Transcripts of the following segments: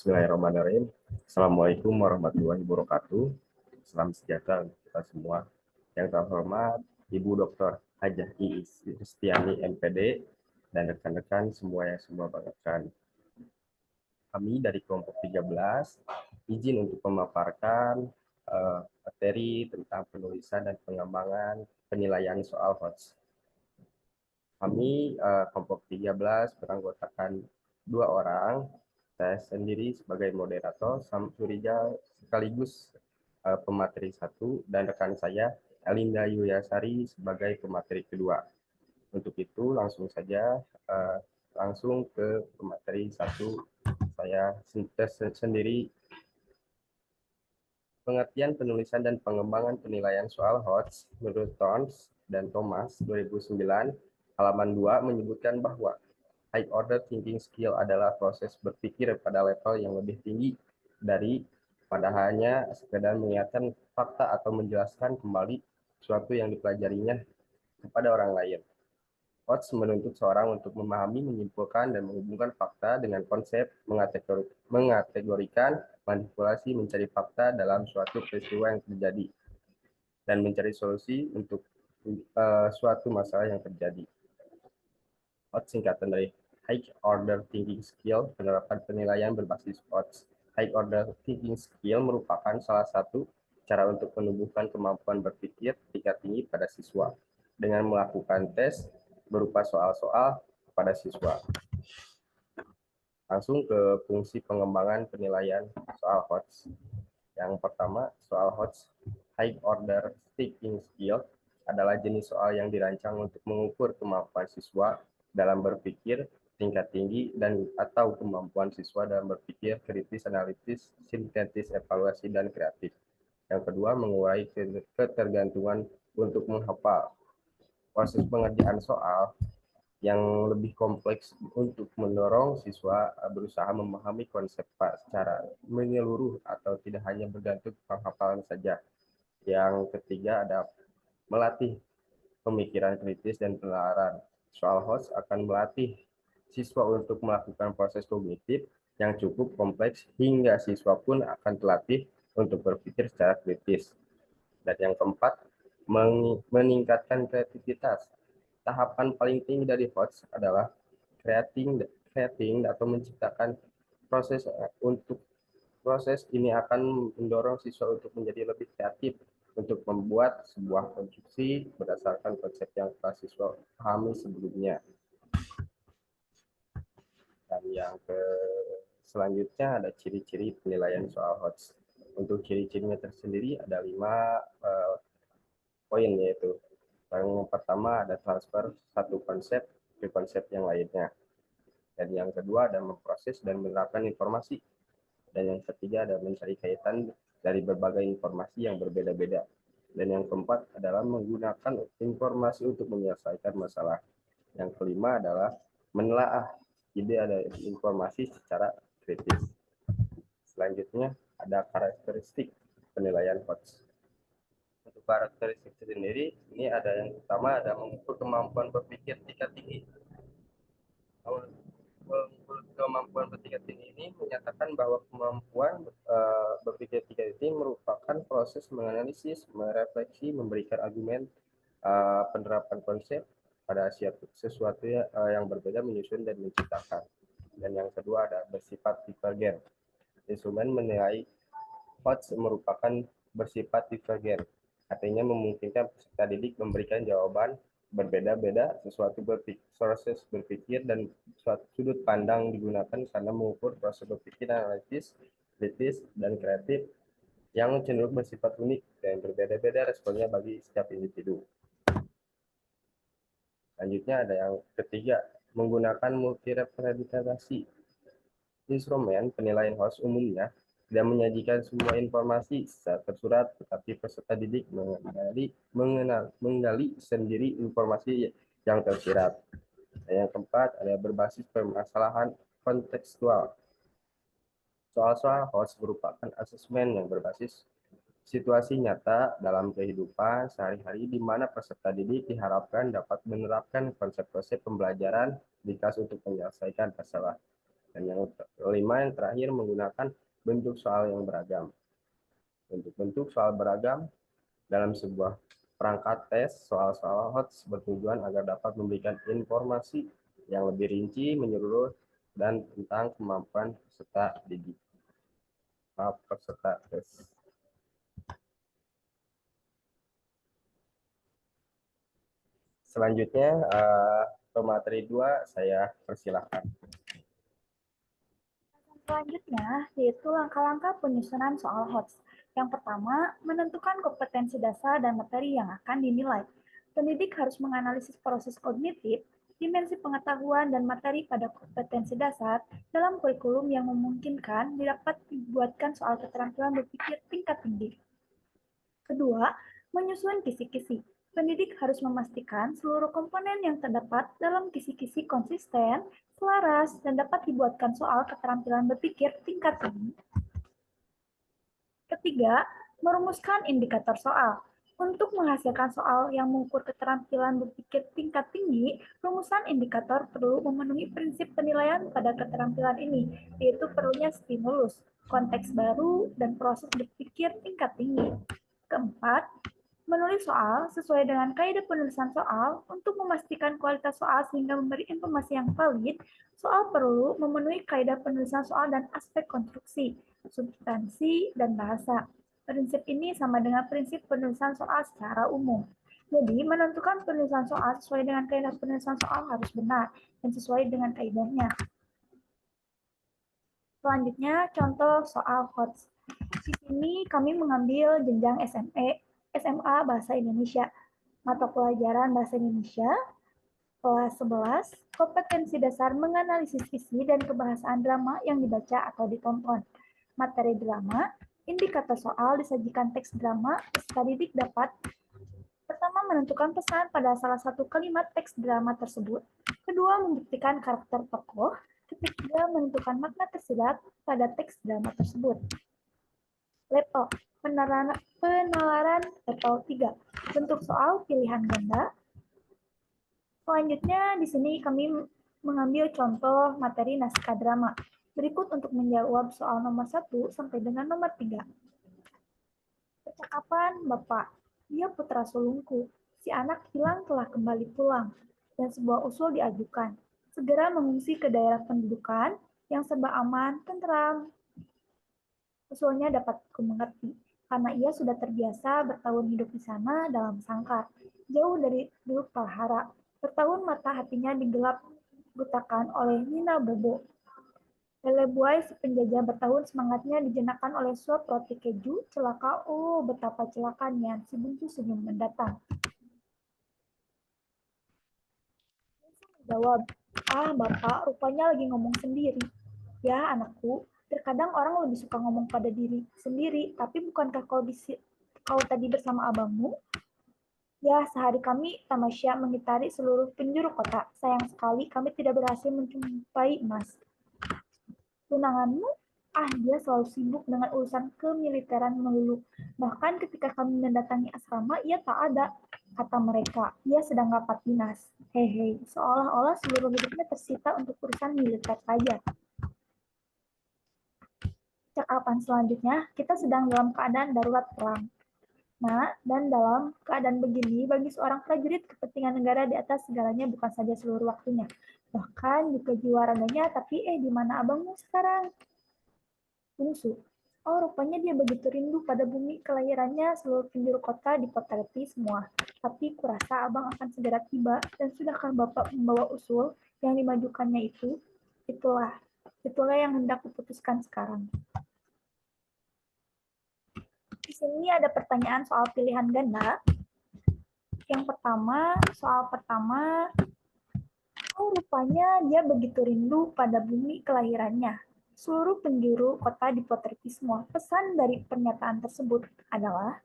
Bismillahirrahmanirrahim. Assalamualaikum warahmatullahi wabarakatuh. Salam sejahtera untuk kita semua. Yang terhormat Ibu Dr. Hajah Iis Kristiani MPD dan rekan-rekan semua yang semua banggakan. Kami dari kelompok 13 izin untuk memaparkan materi tentang penulisan dan pengembangan penilaian soal HOTS. Kami kelompok 13 beranggotakan 2 orang, saya sendiri sebagai moderator, Samsurijal sekaligus pemateri 1, dan rekan saya Elinda Yuliasari sebagai pemateri kedua. Untuk itu langsung saja langsung ke pemateri 1. Saya sendiri. Pengertian penulisan dan pengembangan penilaian soal HOTS menurut Tons dan Thomas 2009 halaman 2 menyebutkan bahwa high order thinking skill adalah proses berpikir pada level yang lebih tinggi dari pada hanya sekedar mengingatkan fakta atau menjelaskan kembali sesuatu yang dipelajarinya kepada orang lain. HOTS menuntut seorang untuk memahami, menyimpulkan, dan menghubungkan fakta dengan konsep, mengategorikan, manipulasi, mencari fakta dalam suatu peristiwa yang terjadi, dan mencari solusi untuk suatu masalah yang terjadi. HOTS singkatan dari High Order Thinking Skill, penerapan penilaian berbasis HOTS. High Order Thinking Skill merupakan salah satu cara untuk menumbuhkan kemampuan berpikir tingkat tinggi pada siswa dengan melakukan tes berupa soal-soal kepada siswa. Langsung ke fungsi pengembangan penilaian soal HOTS. Yang pertama, soal HOTS High Order Thinking Skill adalah jenis soal yang dirancang untuk mengukur kemampuan siswa dalam berpikir tingkat tinggi dan atau kemampuan siswa dalam berpikir kritis, analitis, sintetis, evaluasi, dan kreatif. Yang kedua, mengurai ketergantungan untuk menghafal. Proses pengerjaan soal yang lebih kompleks untuk mendorong siswa berusaha memahami konsep secara menyeluruh atau tidak hanya bergantung penghafalan saja. Yang ketiga ada melatih pemikiran kritis dan penalaran. Soal HOTS akan melatih siswa untuk melakukan proses kognitif yang cukup kompleks hingga siswa pun akan terlatih untuk berpikir secara kritis. Dan yang keempat, meningkatkan kreativitas. Tahapan paling tinggi dari HOTS adalah creating atau menciptakan proses ini akan mendorong siswa untuk menjadi lebih kreatif untuk membuat sebuah konstruksi berdasarkan konsep yang telah siswa pahami sebelumnya. Dan yang selanjutnya ada ciri-ciri penilaian soal HOTS. Untuk ciri-cirinya tersendiri ada 5 poin, yaitu yang pertama ada transfer satu konsep ke konsep yang lainnya. Dan yang kedua ada memproses dan menerapkan informasi. Dan yang ketiga ada mencari kaitan dari berbagai informasi yang berbeda-beda. Dan yang keempat adalah menggunakan informasi untuk menyelesaikan masalah. Yang kelima adalah menelaah ide ada informasi secara kritis. Selanjutnya ada karakteristik penilaian HOTS. Untuk karakteristik sendiri, ini ada yang pertama ada mengukur kemampuan berpikir tingkat tinggi. Mengukur kemampuan berpikir tinggi ini menyatakan bahwa kemampuan berpikir tingkat tinggi merupakan proses menganalisis, merefleksi, memberikan argumen, penerapan konsep pada sesuatu yang berbeda, menyusun dan menciptakan. Dan yang kedua ada bersifat divergen. Instrumen menilai HOTS merupakan bersifat divergen, artinya memungkinkan peserta didik memberikan jawaban berbeda-beda sesuatu proses berpikir dan suatu sudut pandang digunakan karena mengukur proses berpikir analitis, kritis, dan kreatif yang cenderung bersifat unik dan berbeda-beda responnya bagi setiap individu. Selanjutnya ada yang ketiga, menggunakan multirepresentasi. Instrumen penilaian HOTS umumnya tidak menyajikan semua informasi secara tersurat, tetapi peserta didik menggali sendiri informasi yang tersirat. Dan yang keempat ada berbasis permasalahan kontekstual. Soal-soal HOTS merupakan asesmen yang berbasis situasi nyata dalam kehidupan sehari-hari di mana peserta didik diharapkan dapat menerapkan konsep-konsep pembelajaran ringkas untuk menyelesaikan masalah. Dan yang kelima, yang terakhir, menggunakan bentuk soal yang beragam. Bentuk-bentuk soal beragam dalam sebuah perangkat tes, soal-soal HOTS bertujuan agar dapat memberikan informasi yang lebih rinci, menyeluruh, dan tentang kemampuan peserta didik. Peserta tes. Selanjutnya, materi 2 saya persilahkan. Selanjutnya, yaitu langkah-langkah penyusunan soal HOTS. Yang pertama, menentukan kompetensi dasar dan materi yang akan dinilai. Pendidik harus menganalisis proses kognitif, dimensi pengetahuan, dan materi pada kompetensi dasar dalam kurikulum yang memungkinkan dapat dibuatkan soal keterampilan berpikir tingkat tinggi. Kedua, menyusun kisi-kisi. Pendidik harus memastikan seluruh komponen yang terdapat dalam kisi-kisi konsisten, selaras, dan dapat dibuatkan soal keterampilan berpikir tingkat tinggi. Ketiga, merumuskan indikator soal. Untuk menghasilkan soal yang mengukur keterampilan berpikir tingkat tinggi, rumusan indikator perlu memenuhi prinsip penilaian pada keterampilan ini, yaitu perlunya stimulus, konteks baru, dan proses berpikir tingkat tinggi. Keempat, menulis soal sesuai dengan kaidah penulisan soal untuk memastikan kualitas soal sehingga memberi informasi yang valid. Soal perlu memenuhi kaidah penulisan soal dan aspek konstruksi, substansi, dan bahasa. Prinsip ini sama dengan prinsip penulisan soal secara umum. Jadi, menentukan penulisan soal sesuai dengan kaidah penulisan soal harus benar dan sesuai dengan kaidahnya. Selanjutnya, contoh soal HOTS. Di sini kami mengambil jenjang SMA Bahasa Indonesia, mata pelajaran Bahasa Indonesia, kelas 11, kompetensi dasar menganalisis isi dan kebahasaan drama yang dibaca atau ditonton. Materi drama, indikator soal disajikan teks drama, peserta didik dapat pertama menentukan pesan pada salah satu kalimat teks drama tersebut, kedua membuktikan karakter tokoh, ketiga menentukan makna tersirat pada teks drama tersebut. Level penalaran level 3. Bentuk soal pilihan ganda. Selanjutnya di sini kami mengambil contoh materi naskah drama. Berikut untuk menjawab soal nomor 1 sampai dengan nomor 3. Percakapan Bapak, dia putra sulungku. Si anak hilang telah kembali pulang. Dan sebuah usul diajukan. Segera mengungsi ke daerah pendudukan yang serba aman, tentram. Usulnya dapat kumengerti, karena ia sudah terbiasa bertahun hidup di sana dalam sangkar, jauh dari duduk prahara. Bertahun mata hatinya digelap butakan oleh Nina Bobo. Lele buai si penjajah bertahun semangatnya dijenakkan oleh suap roti keju. Celaka, oh betapa celakanya, si buntu senyum mendatang. Jawab, bapak rupanya lagi ngomong sendiri. Ya anakku, terkadang orang lebih suka ngomong pada diri sendiri, tapi bukankah kau tadi bersama abangmu? Ya, sehari kami tamasya mengitari seluruh penjuru kota. Sayang sekali kami tidak berhasil menjumpai emas. Tunanganmu? Dia selalu sibuk dengan urusan kemiliteran melulu. Bahkan ketika kami mendatangi asrama, ia tak ada. Kata mereka, ia sedang rapat dinas. Hehe, seolah-olah seluruh hidupnya tersita untuk urusan militer saja. Cakapan selanjutnya, kita sedang dalam keadaan darurat perang. Nah, dan dalam keadaan begini, bagi seorang prajurit, kepentingan negara di atas segalanya bukan saja seluruh waktunya. Bahkan juga jiwa raganya, tapi di mana abangmu sekarang? Bungsu. Oh, rupanya dia begitu rindu pada bumi kelahirannya, seluruh penjuru kota dipotret semua. Tapi kurasa abang akan segera tiba, dan sudahkah bapak membawa usul yang dimajukannya itu? Itulah yang hendak kuputuskan sekarang. Di sini ada pertanyaan soal pilihan ganda. Yang pertama, soal pertama, oh rupanya dia begitu rindu pada bumi kelahirannya. Seluruh penjuru kota dipotreti semua. Pesan dari pernyataan tersebut adalah,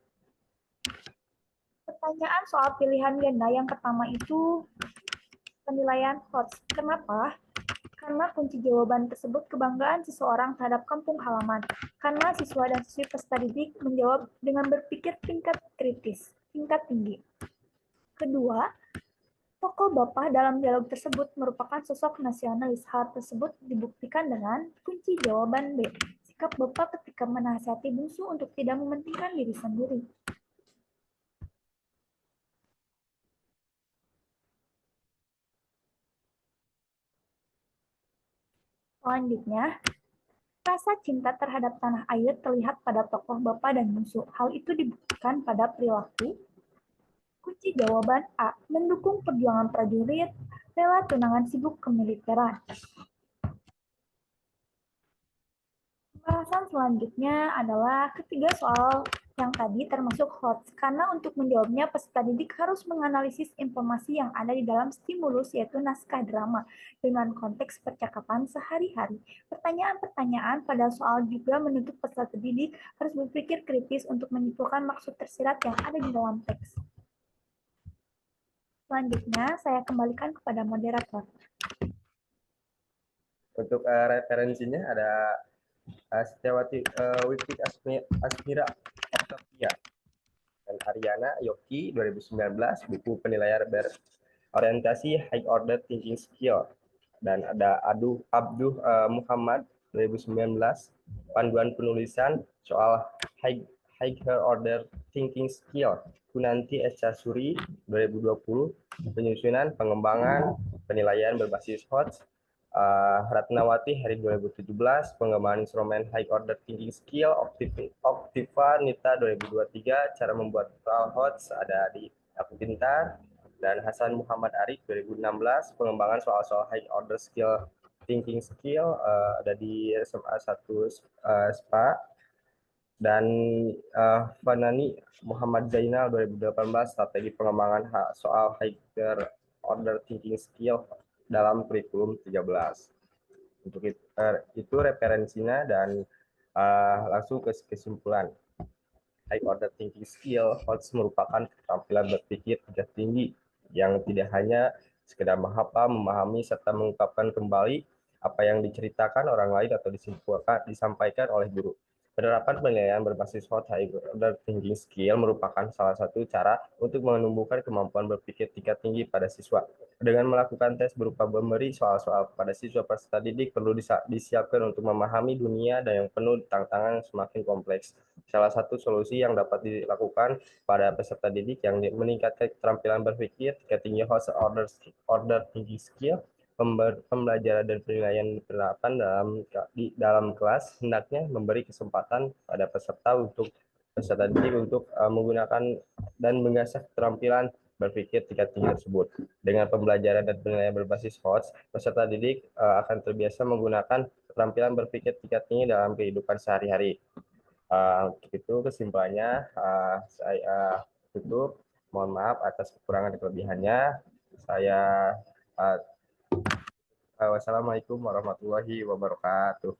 pertanyaan soal pilihan ganda yang pertama itu penilaian HOTS. Kenapa? Karena kunci jawaban tersebut kebanggaan seseorang terhadap kampung halaman. Karena siswa dan siswi peserta didik menjawab dengan berpikir tingkat kritis, tingkat tinggi. Kedua, Tokoh Bapak dalam dialog tersebut merupakan sosok nasionalis. Hal tersebut dibuktikan dengan kunci jawaban B. Sikap Bapak ketika menasihati bungsu untuk tidak mementingkan diri sendiri. Selanjutnya, rasa cinta terhadap tanah air terlihat pada tokoh Bapak dan bungsu. Hal itu dibuktikan pada perilaku. Kunci jawaban A. Mendukung perjuangan prajurit, rela tunangan sibuk kemiliteran. Pembahasan selanjutnya adalah ketiga soal yang tadi termasuk HOTS, karena untuk menjawabnya peserta didik harus menganalisis informasi yang ada di dalam stimulus, yaitu naskah drama, dengan konteks percakapan sehari-hari. Pertanyaan-pertanyaan pada soal juga menuntut peserta didik harus berpikir kritis untuk menyimpulkan maksud tersirat yang ada di dalam teks. Selanjutnya, saya kembalikan kepada moderator. Untuk referensinya ada Setiawati Wipik Asmira Octavia dan Ariana Yoki 2019, buku penilaian berorientasi High Order Thinking Skill. Dan ada Abduh Muhammad 2019, panduan penulisan soal Higher Order Thinking Skill. Kunanti Echasuri 2020, penyusunan pengembangan penilaian berbasis HOTS. Ratnawati Hari 2017, pengembangan instrumen High Order Thinking Skill. Optiva Nita 2023, cara membuat soal HOTS ada di Aku Pintar. Dan Hasan Muhammad Arif 2016, pengembangan soal-soal High Order Skill Thinking Skill ada di SMA 1 SPA. Dan Fanani Muhammad Zainal 2018, strategi pengembangan soal Higher Order Thinking Skill dalam kurikulum 13. Untuk itu referensinya, dan langsung ke kesimpulan. High Order Thinking Skill HOTS merupakan keterampilan berpikir tingkat tinggi yang tidak hanya sekedar menghafal, memahami, serta mengungkapkan kembali apa yang diceritakan orang lain atau disampaikan oleh guru. Penerapan penilaian berbasis High Order Thinking Skill merupakan salah satu cara untuk menumbuhkan kemampuan berpikir tingkat tinggi pada siswa. Dengan melakukan tes berupa memberi soal-soal kepada siswa, peserta didik perlu disiapkan untuk memahami dunia dan yang penuh tantangan semakin kompleks. Salah satu solusi yang dapat dilakukan pada peserta didik yang meningkatkan keterampilan berpikir tingkat tinggi order thinking skill, pembelajaran dan penilaian penerapan dalam kelas hendaknya memberi kesempatan pada peserta didik untuk menggunakan dan mengasah keterampilan berpikir tingkat tinggi tersebut. Dengan pembelajaran dan penilaian berbasis HOTS, peserta didik akan terbiasa menggunakan keterampilan berpikir tingkat tinggi dalam kehidupan sehari-hari. Untuk itu kesimpulannya saya tutup. Mohon maaf atas kekurangan dan kelebihannya. Wassalamualaikum warahmatullahi wabarakatuh.